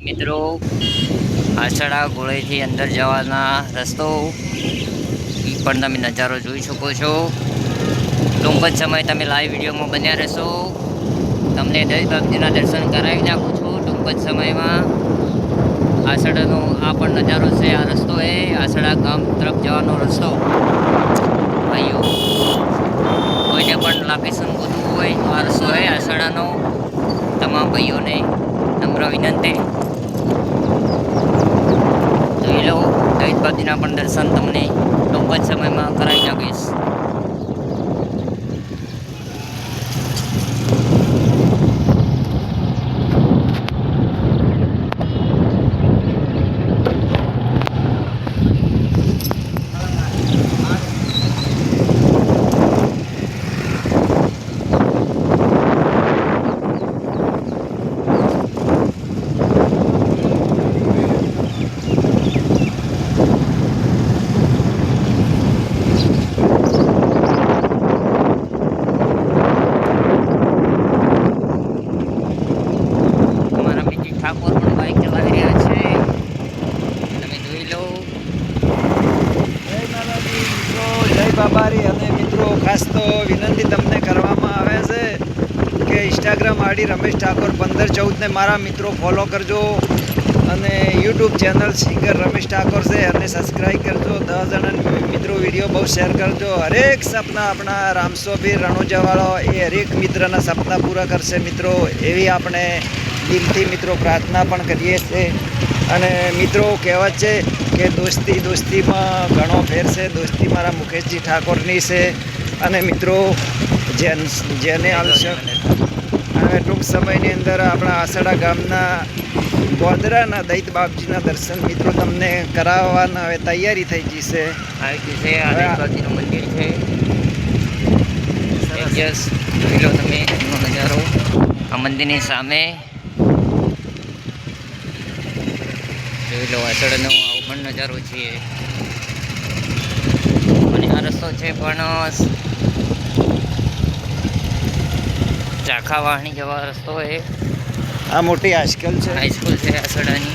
મિત્રો આસડા ગોળેથી અંદર જવાના રસ્તો એ પણ તમે નજારો જોઈ શકો છો. ટૂંક જ સમય તમે લાઈવ વિડીયોમાં બન્યા રહેશો. તમને દરેક બાબજીના દર્શન કરાવી નાખું છું ટૂંક જ સમયમાં. આસડાનો આ પણ નજારો છે. આ રસ્તો એ આસડા ગામ તરફ જવાનો રસ્તો. ભાઈઓ કોઈને પણ લોકેશન ગોતવું હોય તો આ રસ્તો એ આસડાનો. તમામ ભાઈઓને નમ્ર વિનંતી. જોઈ લો દરેક બાબજીના પણ દર્શન તમને ટૂંક જ સમયમાં કરાવી નાખીશ. ઠાકોર પણ બાઇક ચલાવી રહ્યા છે, તમે જોઈ લો. જય માતાજી મિત્રો, જય બાબારી. અને મિત્રો ખાસ તો વિનંતી તમને કરવામાં આવે છે કે ઇન્સ્ટાગ્રામ આઈડી રમેશ ઠાકોર 1514 ને મારા મિત્રો ફોલો કરજો. અને YouTube channel singer Ramesh Thakor છે અને સબસ્ક્રાઈબ કરજો. 10 જણા મિત્રો વિડીયો બહુ શેર કરજો. હરેક સપના આપણા રામસોભીર રણોજાવાળો એ હરેક મિત્રના સપના પૂરા કરશે મિત્રો, એવી આપણે દિલથી મિત્રો પ્રાર્થના પણ કરીએ છીએ. અને મિત્રો કહેવત છે કે દોસ્તીમાં ઘણો ફેર છે. દોસ્તી મારા મુકેશજી ઠાકોરની છે. અને મિત્રો જેને આવશે હવે ટૂંક સમયની અંદર આપણા આસડા ગામના ગોધરાના દૈત બાપજીના દર્શન મિત્રો તમને કરાવવાના હવે તૈયારી થઈ ગઈ છે. આવી છે આ દૈત બાપજીનું મંદિર છે. સરસ જોઈ લો તમે એનો નજારો. આ મંદિરની સામે જોઈ લો આસડાનો આવો પણ નજારો છે. અને આ રસ્તો છે પણ ચાખાવાણી જવા રસ્તો એ. આ મોટી હાઈસ્કૂલ છે. હાઈસ્કૂલ છે આસડાની.